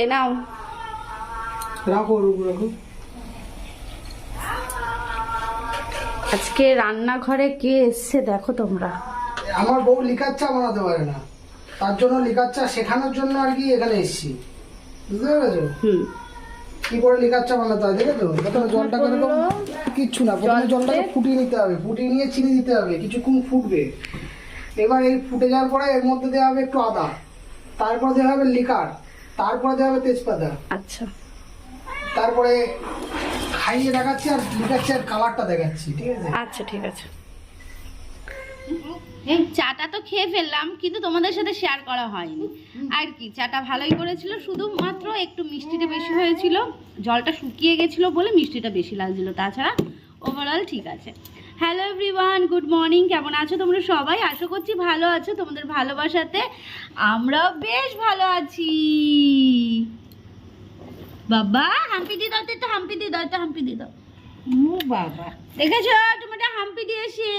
এ নাও, রাখো রাখো। আজকে রান্নাঘরে কে এসছে দেখো তোমরা। আমার বউ লিকার চা বানাতে পারে না, তার জন্য লিকার চা শেখানোর জন্য আর কি এখানে এসেছি, বুঝতে পেরেছো? কি করে লিকার চা বানাতে হয় দেখে তো। প্রথমে জলটাকে এরকম কিচ্ছু না, প্রথমে জলটাকে ফুটিয়ে নিতে হবে, ফুটিয়ে নিয়ে চিনি দিতে হবে, কিছুক্ষণ ফুটবে। এবার এই ফুটে যাওয়ার পরে এর মধ্যে দেওয়া হবে একটু আদা, তারপর দেওয়া হবে লিকার, তারপরে দেওয়া হবে তেজপাতা। আচ্ছা, তারপরে খাইয়ে দেখাচ্ছি আর লিকার চায়ের কালারটা দেখাচ্ছি, ঠিক আছে? আচ্ছা ঠিক আছে। এই চাটা তো খেয়ে ফেললাম, কিন্তু তোমাদের সাথে শেয়ার করা হয়নি। আর কি, চাটা ভালোই করেছিল, শুধুমাত্র একটু মিষ্টিটা বেশি হয়েছিল, জলটা শুকিয়ে গেছিল বলে মিষ্টিটা বেশি লাগছিল, তাছাড়া ওভারঅল ঠিক আছে। Hello everyone, good morning. কেমন আছো তোমরা সবাই? আশা করছি ভালো আছো। তোমাদের ভালোবাসাতে আমরাও বেশ ভালো আছি। বাবা হাম্পি দিয়ে দাও তো, একটু হাম্পি দিয়ে দাও, একটু হাম্পি দিয়ে দাও। ও বাবা, দেখেছো তোমাটা হাম্পি দিয়েছে।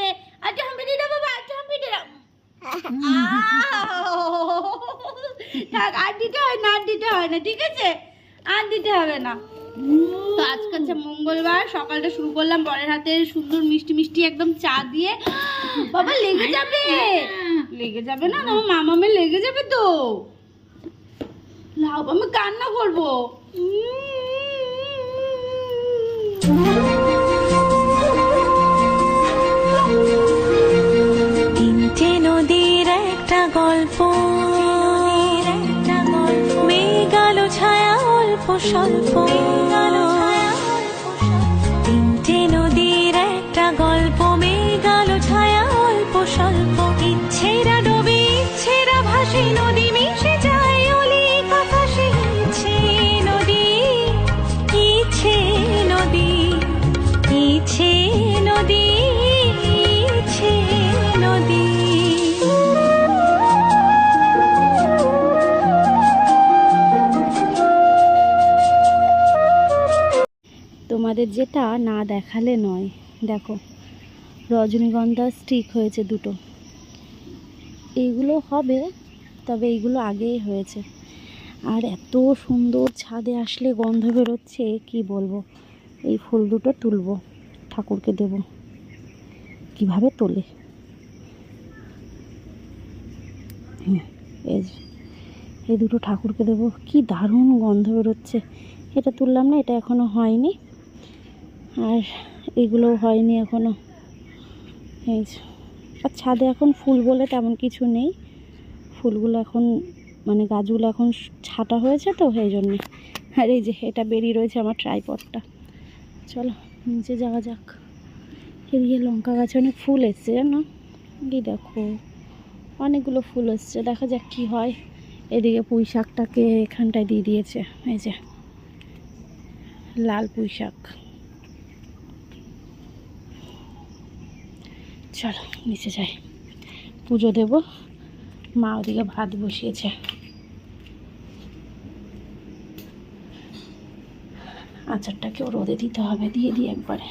আচ্ছা হাম্পি দিয়ে দাও বাবা, আচ্ছা হাম্পি দিয়ে দাও। থাক, আর দিতে হয় না, আর দিতে হয় না, ঠিক আছে, আর দিতে হবে না। তো আজকে হচ্ছে মঙ্গলবার, সকালটা শুরু করলাম বরের হাতে সুন্দর মিষ্টি মিষ্টি একদম চা দিয়ে। বাবা লেগে যাবে, লেগে যাবে না, তোমার মামামে লেগে যাবে তো। লাও, আমি কান্না করবো। তিনটে নদীর একটা গল্প, মেঘ আলো ছায়া অল্প স্বল্প। তিনটে নদীর একটা গল্প, মেঘ আলো ছায়া অল্প স্বল্প। ইচ্ছেরা ডোবে, ইচ্ছেরা ভাসে, নদী মিশে যায় অলিক আকাশে। ইচ্ছে নদী, ইচ্ছে নদী, ইচ্ছে নদী, ইচ্ছে নদী। তোমাদের যেটা না দেখালে নয়, দেখো রজনীগন্ধা স্টিক হয়েছে দুটো। এইগুলো হবে, তবে এইগুলো আগেই হয়েছে। আর এত সুন্দর ছাদে আসলে গন্ধ বেরোচ্ছে, কি বলবো। এই ফুল দুটো তুলবো, ঠাকুরকে দেব। কিভাবে তোলে, এই যে, এই দুটো ঠাকুরকে দেবো। কি দারুণ গন্ধ বেরোচ্ছে। এটা তুললাম না, এটা এখনো হয়নি, আর এগুলোও হয়নি এখনো। এই যে, আর ছাদে এখন ফুল বলে তেমন কিছু নেই, ফুলগুলো এখন মানে গাছগুলো এখন ছাটা হয়েছে তো, সেই জন্যে। আর এই যে এটা বেরিয়ে রয়েছে আমার ট্রাইপডটা। চলো নিচে যাওয়া যাক। এদিকে লঙ্কা গাছে অনেক ফুল এসছে জানো, এই দেখো অনেকগুলো ফুল এসছে, দেখা যাক কি হয়। এদিকে পুঁই শাকটাকে এখানটায় দিয়ে দিয়েছে, এই যে লাল পুঁই শাক। চলো নিচে যাই, পুজো দেব। মা ওদিকে ভাত বসিয়েছে। আচারটাকেও রোদে দিতে হবে, দিয়ে দিই একবারে।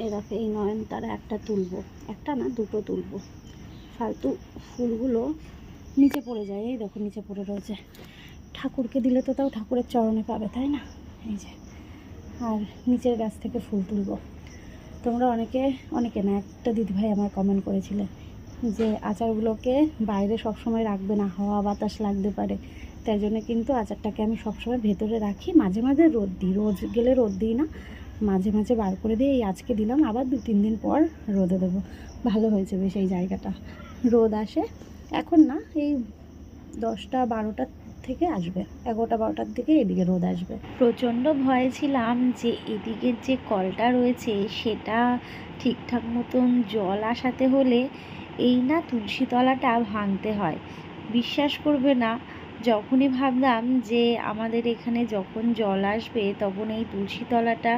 এরাকে এই নয়নতারা একটা তুলবো, একটা না দুটো তুলবো, ফালতু ফুলগুলো নিচে পড়ে যায়। এই দেখো নিচে পড়ে রয়েছে, ঠাকুরকে দিলে তো তাও ঠাকুরের চরণে পাবে, তাই না? এই যে, আর নিচের গাছ থেকে ফুল তুলবো। তোমরা অনেকে না, একটা দিদিভাই আমার কমেন্ট করেছিলে যে আচারগুলোকে বাইরে সবসময় রাখবে না, হাওয়া বাতাস লাগতে পারে। তাই জন্য কিন্তু আচারটাকে আমি সবসময় ভেতরে রাখি, মাঝে মাঝে রোদ দিই। রোজ গেলে রোদ দিই না, মাঝে মাঝে বার করে দিয়ে এই আজকে দিলাম, আবার 2-3 দিন পর রোদে দেবো। ভালো হয়েছে বেশ, এই জায়গাটা রোদ আসে। এখন না, এই 10টা-12টার থেকে আসবে, 11টা-12টার দিকে এদিকে রোদ আসবে। প্রচণ্ড ভয়ে ছিলাম যে এদিকের যে কলটা রয়েছে সেটা ঠিকঠাক মতন জল আসাতে হলে এই না তুলসী তলাটা ভাঙতে হয়। বিশ্বাস করবে না, যখনই ভাবলাম যে আমাদের এখানে যখন জল আসবে তখন এই তুলসী তলাটা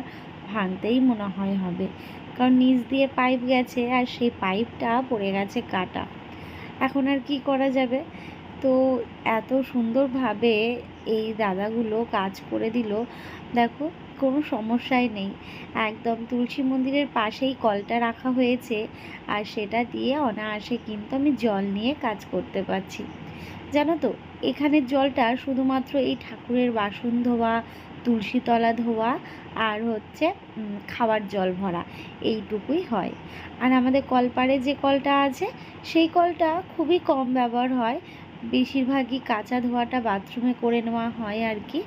ভাঙতেই মনে হয় হবে, কারণ নিচ দিয়ে পাইপ গেছে আর সেই পাইপটা পড়ে গেছে কাটা। এখন আর কি করা যাবে, তো এত সুন্দরভাবে এই দাদাগুলো কাজ করে দিল, দেখো কোনো সমস্যাই নেই। একদম তুলসী মন্দিরের পাশেই কলটা রাখা হয়েছে, আর সেটা দিয়ে অনায়াসে কিন্তু আমি জল নিয়ে কাজ করতে পারছি। জানো তো, এখানের জলটা শুধুমাত্র এই ঠাকুরের বাসন ধোয়া, তুলসী তলা ধোয়া আর হচ্ছে খাওয়ার জল ভরা, এইটুকুই হয়। আর আমাদের কলপাড়ে যে কলটা আছে সেই কলটা খুবই কম ব্যবহার হয়, বেশিরভাগই কাচা ধোয়াটা বাথরুমে করে নেওয়া হয় আর কি।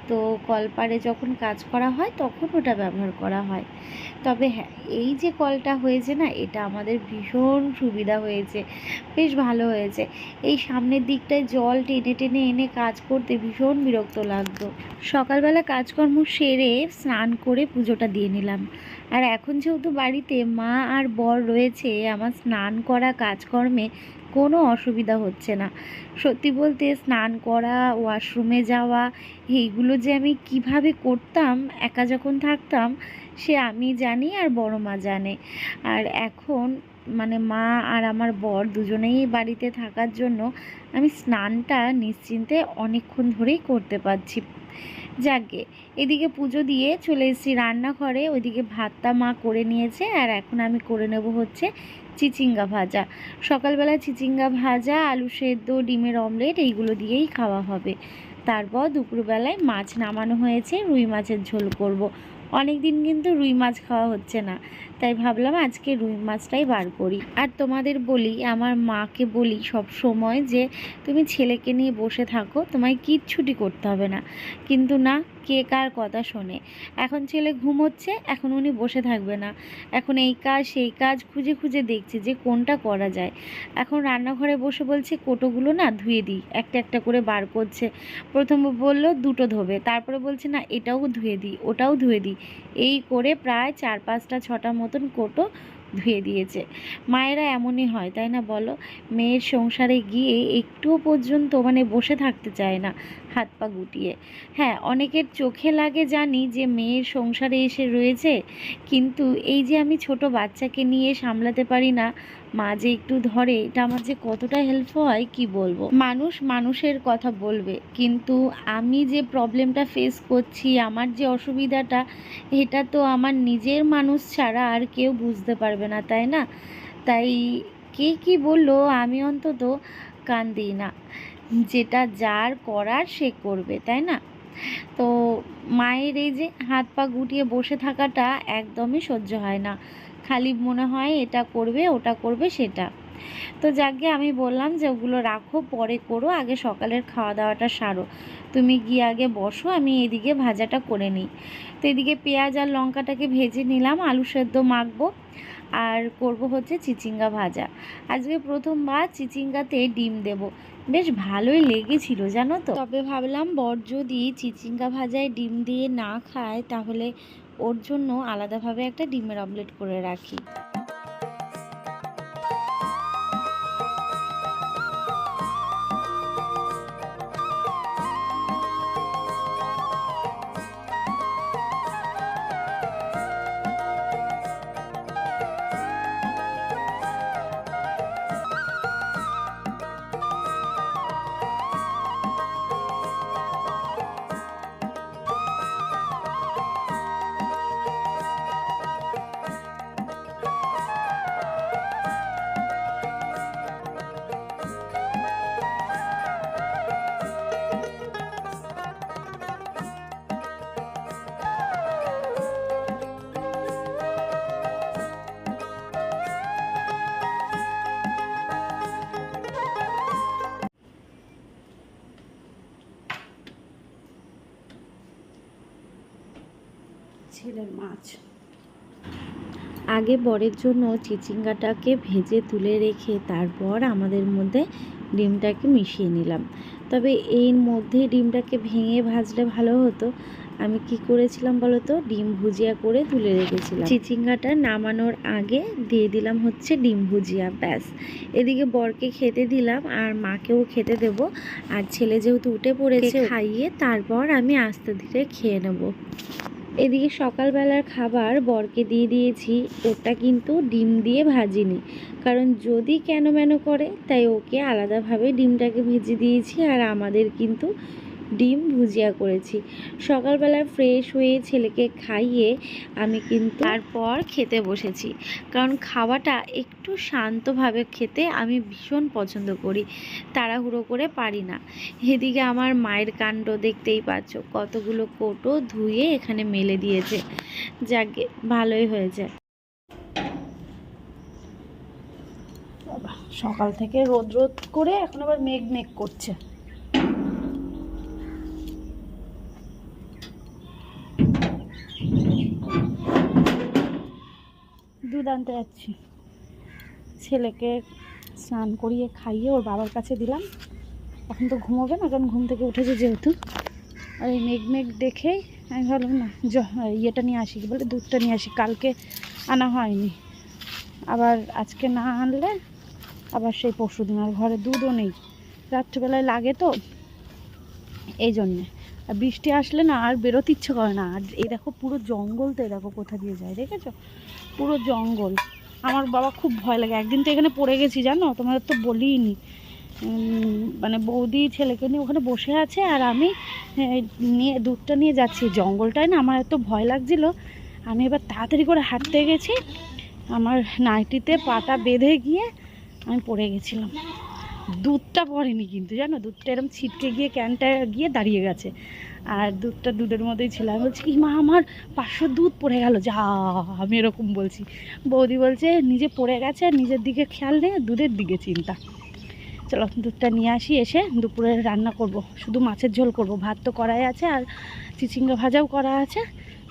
তো কলপাড়ে যখন কাজ করা হয় তখন ওটা ব্যবহার করা হয়। তবে হ্যাঁ, এই যে কলটা হয়েছে না, এটা আমাদের ভীষণ সুবিধা হয়েছে, বেশ ভালো হয়েছে। এই সামনের দিকটায় জল টেনে টেনে এনে কাজ করতে ভীষণ বিরক্ত লাগতো। সকালবেলা কাজকর্ম সেরে স্নান করে পুজোটা দিয়ে নিলাম। আর এখন যেহেতু বাড়িতে মা আর বর রয়েছে, আমার স্নান করা কাজকর্মে কোনো অসুবিধা হচ্ছে না। সত্যি বলতে স্নান করা, ওয়াশরুমে যাওয়া, এইগুলো যে আমি কিভাবে করতাম একা যখন থাকতাম, সে আমি জানি আর বড় মা জানে। আর এখন মানে মা আর আমার বর দুজনেই বাড়িতে থাকার জন্য আমি স্নানটা নিশ্চিন্তে অনেকক্ষণ ধরেই করতে পারছি। যাকগে, এদিকে পুজো দিয়ে চলে এসেছি রান্নাঘরে। ওইদিকে ভাতটা মা করে নিয়েছে, আর এখন আমি করে নেব হচ্ছে চিচিঙ্গা ভাজা। সকালবেলা চিচিঙ্গা ভাজা, আলু সেদ্ধ, ডিমের অমলেট এইগুলো দিয়েই খাওয়া হবে। তারপর দুপুরবেলায় মাছ নামানো হয়েছে, রুই মাছের ঝোল করব। অনেক দিন কিন্তু রুই মাছ খাওয়া হচ্ছে না, তাই ভাবলাম আজকে রুই মাছটাই বার করি। আর তোমাদের বলি, আমার মাকে বলি সব সময় যে তুমি ছেলেকে নিয়ে বসে থাকো, তোমায় কিচ্ছুটি করতে হবে না। কিন্তু না, কে কার কথা শোনে। এখন ছেলে ঘুমোচ্ছে, এখন উনি বসে থাকবে না, এখন এই কাজ সেই কাজ খুঁজে খুঁজে দেখছে যে কোনটা করা যায়। এখন রান্নাঘরে বসে বলছে কোটোগুলো না ধুয়ে দিই, একটা একটা করে বার করছে। প্রথমে বলল দুটো ধোবে, তারপরে বলছে না এটাও ধুয়ে দিই, ওটাও ধুয়ে দিই। এই করে প্রায় 4-5টা 6টা মতন কোটো ধুয়ে দিয়েছে। মায়েরা এমনই হয়, তাই না বলো? মেয়ের সংসারে গিয়ে একটুও পর্যন্ত মানে বসে থাকতে চায় না হাত পা গুটিয়ে। হ্যাঁ, অনেকের চোখে লাগে জানি যে মেয়ের সংসারে এসে রয়েছে, কিন্তু এই যে আমি ছোট বাচ্চাকে নিয়ে সামলাতে পারি না, মা যে একটু ধরে, এটা আমার যে কতটা হেল্প হয় কি বলবো। মানুষ মানুষের কথা বলবে, কিন্তু আমি যে প্রবলেমটা ফেস করছি, আমার যে অসুবিধাটা, এটা তো আমার নিজের মানুষ ছাড়া আর কেউ বুঝতে পারবে না, তাই না? তাই কে কি বললো আমি অন্তত কান দিই না, যেটা যার করার সে করবে, তাই না? তো মায়ের এই যে হাত পা গুটিয়ে বসে থাকাটা একদমই সহ্য হয় না, খালি মনে হয় এটা করবে ওটা করবে সেটা। তো যাকে আমি বললাম যে ওগুলো রাখো, পরে করো, আগে সকালের খাওয়া দাওয়াটা সারো, তুমি গিয়ে আগে বসো, আমি এদিকে ভাজাটা করে নিই। তো এদিকে পেঁয়াজ আর লঙ্কাটাকে ভেজে নিলাম, আলু সেদ্ধ মাখবো, আর করব হচ্ছে চিচিঙ্গা ভাজা। আজকে প্রথমবার চিচিঙ্গাতে ডিম দেব, বেশ ভালোই লেগেছিল জানো তো। তবে ভাবলাম বর যদি চিচিঙ্গা ভাজায় ডিম দিয়ে না খায়, তাহলে ওর জন্য আলাদাভাবে একটা ডিমের অমলেট করে রাখি। ছেলের মাছ আগে বরের জন্য চিচিঙ্গাটাকে ভেজে তুলে রেখে তারপর আমাদের মধ্যে ডিমটাকে মিশিয়ে নিলাম। তবে এর মধ্যে ডিমটাকে ভেঙে ভাজলে ভালো হতো। আমি কি করেছিলাম বলো তো, ডিম ভুজিয়া করে তুলে রেখেছিলাম। চিচিঙ্গাটা নামানোর আগে দিয়ে দিলাম হচ্ছে ডিম ভুজিয়া, ব্যাস। এদিকে বরকে খেতে দিলাম, আর মাকেও খেতে দেব। আর ছেলে যেহেতু উঠে পড়েছে, খাইয়ে তারপর আমি আস্তে ধীরে খেয়ে নেব। এদিকে সকালবেলার খাবার বরকে দিয়ে দিয়েছি, ওটা কিন্তু ডিম দিয়ে ভাজিনি, কারণ যদি কেন মেন করে, তাই ওকে আলাদাভাবে ডিমটাকে ভেজে দিয়েছি। আর আমাদের কিন্তু ডিম ভুজিয়া করেছি। সকালবেলা ফ্রেশ হয়ে ছেলেকে খাইয়ে আমি কিন্তু তারপর খেতে বসেছি, কারণ খাওয়াটা একটু শান্তভাবে খেতে আমি ভীষণ পছন্দ করি, তাড়াহুড়ো করে পারি না। এদিকে আমার মায়ের কাণ্ড দেখতেই পাচ্ছ, কতগুলো কৌটো ধুয়ে এখানে মেলে দিয়েছে। যাকে ভালোই হয়েছে। সকাল থেকে রোদ রোদ করে এখন আবার মেঘ মেঘ করছে। দুধ আনতে যাচ্ছি, ছেলেকে স্নান করিয়ে খাইয়ে ওর বাবার কাছে দিলাম। এখন তো ঘুমোবে না, কারণ ঘুম থেকে উঠেছে যেহেতু। আর এই মেঘ মেঘ দেখেই আমি ভাবলাম না ইয়েটা নিয়ে আসি, কি বলে, দুধটা নিয়ে আসি। কালকে আনা হয়নি, আবার আজকে না আনলে আবার সেই পরশু দিন। আর ঘরে দুধও নেই, রাত্রিবেলায় লাগে তো, এই জন্যে। আর বৃষ্টি আসলে না আর বেরোতে ইচ্ছে করে না। আর এই দেখো পুরো জঙ্গল, তো এই দেখো কোথা দিয়ে যায়, দেখেছো, পুরো জঙ্গল। আমার বাবা খুব ভয় লাগে। একদিন তো এখানে পড়ে গেছি জানো, তোমাদের তো বলিনি। মানে বৌদি ছেলেকে নিয়ে ওখানে বসে আছে, আর আমি নিয়ে দুধটা নিয়ে যাচ্ছি। জঙ্গলটায় না আমার এত ভয় লাগছিল, আমি এবার তাড়াতাড়ি করে হাঁটতে গেছি, আমার নাইটিতে পাটা বেঁধে গিয়ে আমি পড়ে গেছিলাম। দুধটা পড়েনি কিন্তু জানো, দুধটা এরকম ছিটকে গিয়ে ক্যানটা গিয়ে দাঁড়িয়ে গেছে, আর দুধটা দুধের মধ্যেই ছিল। আমি বলছি কি মা, আমার 500 দুধ পড়ে গেল, যা, আমি এরকম বলছি। বৌদি বলছে নিজে পড়ে গেছে, নিজের দিকে খেয়াল নেই, দুধের দিকে চিন্তা। চলো দুধটা নিয়ে আসি, এসে দুপুরে রান্না করব। শুধু মাছের ঝোল করব, ভাত তো করাই আছে, আর চিচিঙ্গা ভাজাও করা আছে,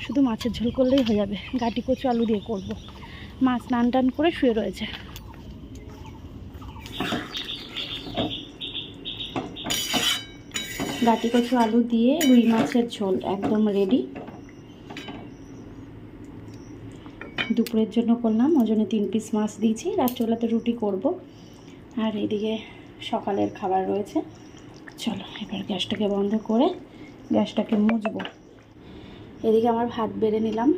শুধু মাছের ঝোল করলেই হয়ে যাবে। গাটি কচু আলু দিয়ে করব। মা স্নান টান করে শুয়ে রয়েছে। গাটি কচু আলু দিয়ে রুই মাছের ঝোল একদম রেডি। দুপুরের জন্য করলাম, ওজনে 3 পিস মাছ দিয়েছি। রাত্রিবেলাতে রুটি করব। আর এদিকে সকালের খাবার রয়েছে। চলো এবার গ্যাসটাকে বন্ধ করে গ্যাসটাকে মুছবো। এদিকে আমার ভাত বেড়ে নিলাম।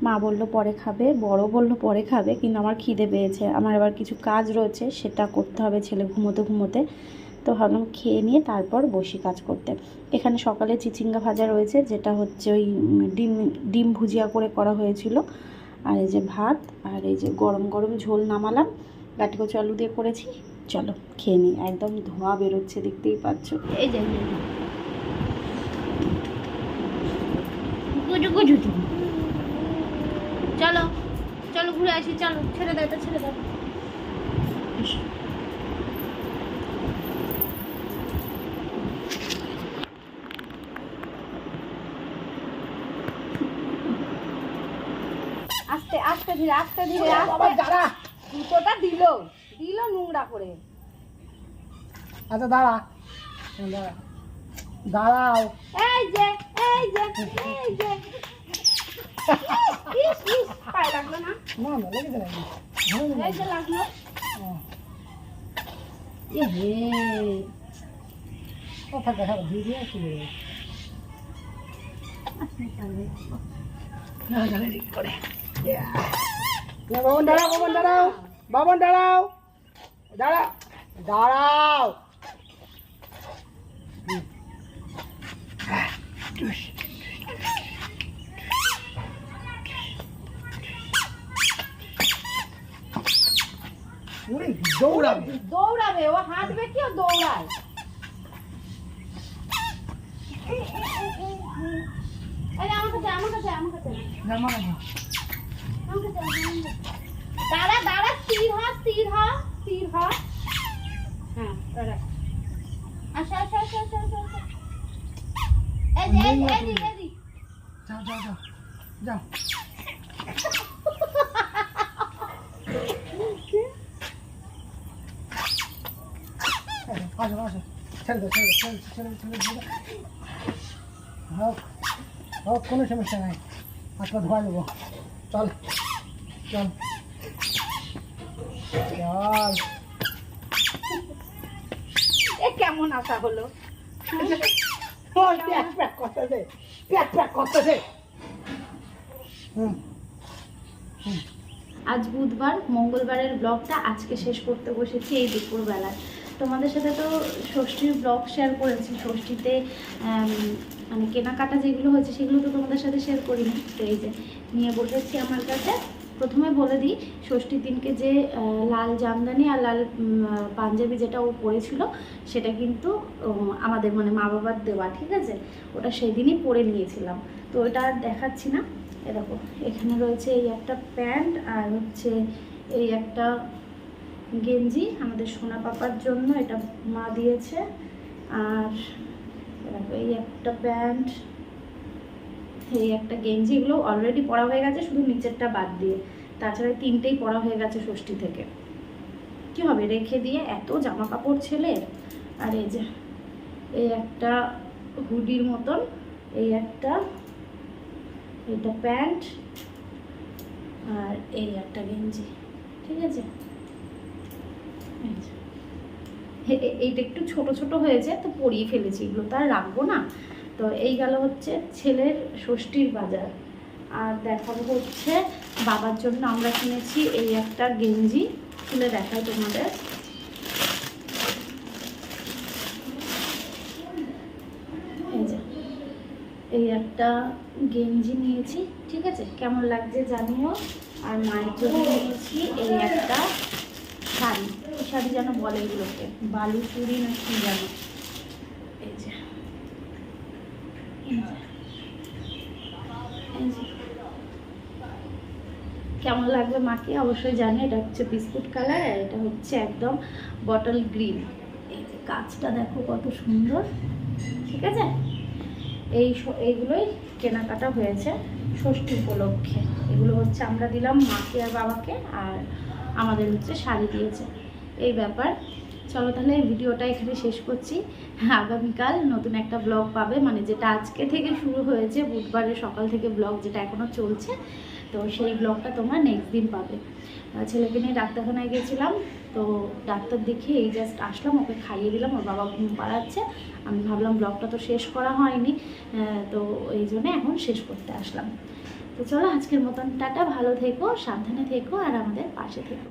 মা বললো পরে খাবে, বড় বললো পরে খাবে, কিন্তু আমার খিদে পেয়েছে। আমার আবার কিছু কাজ রয়েছে, সেটা করতে হবে ছেলে ঘুমোতে ঘুমোতে। তো ভাবলাম খেয়ে নিয়ে তারপর বসি কাজ করতে। এখানে সকালে চিচিঙ্গা ভাজা রয়েছে, যেটা হচ্ছে ওই ডিম ভুজিয়া করে করা হয়েছিল। আর এই যে ভাত, আর এই যে গরম গরম ঝোল নামালাম, গাটি কচু আলু দিয়ে করেছি। চলো খেয়ে নিই। একদম ধোঁয়া বেরোচ্ছে, দেখতেই পাচ্ছ। এই যে চলো চলো ঘুরে আসি, চলো ছেড়ে দাও, এটা ছেড়ে দাও। আস্তে আস্তে ধীরে, আস্তে ধীরে, দাঁড়া, জুতোটা দিল নোংরা করে। আচ্ছা দাঁড়া, দাঁড়া, দাঁড়াও। এই যে এই যে এই যে ইস ইস, পায়ে লাগলো না? না না, লেগেছে নাকি? এই যে লাগলো। এ হে, কথা দেখা ভিডিও শুরু করে। বাবন দাঁড়াও, বাবন দাঁড়াও, বাবন দাঁড়াও, দাঁড়া, দাঁড়াও। দৌড়াবে দৌড়াবে, ও হাঁটবে কি ও দৌড়ায়? এই আমার কাছে, আমার কাছে, আমার কাছে, জামা না আমার কাছে। দাঁড়া দাঁড়া, স্থির হ, স্থির হ, স্থির হ। হ্যাঁ দাঁড়া। আচ্ছা আচ্ছা আচ্ছা আচ্ছা আচ্ছা। এই যে এই যে এই যে, যাও যাও যাও যাও। আসো আসো, ছেড়ে দাও, ছেড়ে দাও, ছেড়ে ছেড়ে ছেড়ে। হোক হোক, কোনো সমস্যা নাই, হাতটা ধোয়া দেবো। চল চল চল। এ কেমন আশা হলো? প্যাক প্যাক করতেছে, প্যাক প্যাক করতেছে। হুম। আজ বুধবার, মঙ্গলবারের ব্লগটা আজকে শেষ করতে বসেছি এই দুপুরবেলায়। তোমাদের সাথে তো ষষ্ঠীর ব্লগ শেয়ার করেছি। ষষ্ঠীতে মানে কেনাকাটা যেগুলো হয়েছে সেগুলো তো তোমাদের সাথে শেয়ার করিনি। তো এই যে নিয়ে বসেছি আমার কাছে। প্রথমে বলে দিই, ষষ্ঠীর দিনকে যে লাল জামদানি আর লাল পাঞ্জাবি যেটা ও পরেছিল সেটা কিন্তু আমাদের মানে মা বাবার দেওয়া, ঠিক আছে? ওটা সেই দিনই পরে নিয়েছিলাম, তো ওটা আর দেখাচ্ছি না। এরকম এখানে রয়েছে এই একটা প্যান্ট আর হচ্ছে এই একটা গেঞ্জি আমাদের সোনা পাপার জন্য, এটা মা দিয়েছে। আর এই একটা প্যান্ট, এই একটা গেঞ্জি, এগুলো অলরেডি পরা হয়ে গেছে, শুধু নিচেরটা বাদ দিয়ে। তাছাড়া তিনটেই পরা হয়ে গেছে ষষ্ঠী থেকে। কি হবে রেখে দিয়ে, এত জামা কাপড় ছেলের। আর এই যে এই একটা হুডির মতন, এই একটা, এটা প্যান্ট আর এই একটা গেঞ্জি, ঠিক আছে? এইটা একটু ছোট ছোট হয়েছে তো পরিয়ে ফেলেছি, এগুলো তো আর রাখবো না। তো এই গেল হচ্ছে ছেলের ষষ্ঠীর বাজার। আর দেখাবো হচ্ছে বাবার জন্য আমরা কিনেছি এই একটা গেঞ্জি, খুলে দেখাই তোমাদের। এই যে এই একটা গেঞ্জি নিয়েছি, ঠিক আছে? কেমন লাগছে জানিও। আর মায়ের জন্য নিয়েছি এই একটা শাড়ি, শাড়ি যেন বলে এগুলোকে, বালু চুড়ি না কি যেন। এই যে কেমন লাগবে মাকে অবশ্যই জানি। এটা হচ্ছে বিস্কুট কালার আর এটা হচ্ছে একদম বটল গ্রিন। এই যে কাজটা দেখো কত সুন্দর, ঠিক আছে? এইগুলোই কেনাকাটা হয়েছে ষষ্ঠী উপলক্ষে। এগুলো হচ্ছে আমরা দিলাম মাকে আর বাবাকে, আর আমাদের হচ্ছে শাড়ি দিয়েছে, এই ব্যাপার। চলো তাহলে এই ভিডিওটা এখানে শেষ করছি। আগামীকাল নতুন একটা ব্লগ পাবে, মানে যেটা আজকে থেকে শুরু হয়েছে, বুধবারের সকাল থেকে ব্লগ যেটা এখনও চলছে, তো সেই ব্লগটা তোমরা নেক্সট দিন পাবে। ছেলেকে নিয়ে ডাক্তারখানায় গেছিলাম, তো ডাক্তার দেখিয়ে এই জাস্ট আসলাম, ওকে খাইয়ে দিলাম, ওর বাবা ঘুম পাড়াচ্ছে। আমি ভাবলাম ব্লগটা তো শেষ করা হয়নি, তো এই জন্য এখন শেষ করতে আসলাম। তো চলো আজকের মতন টাটা, ভালো থেকো, সাবধানে থেকো আর আমাদের পাশে থেকো।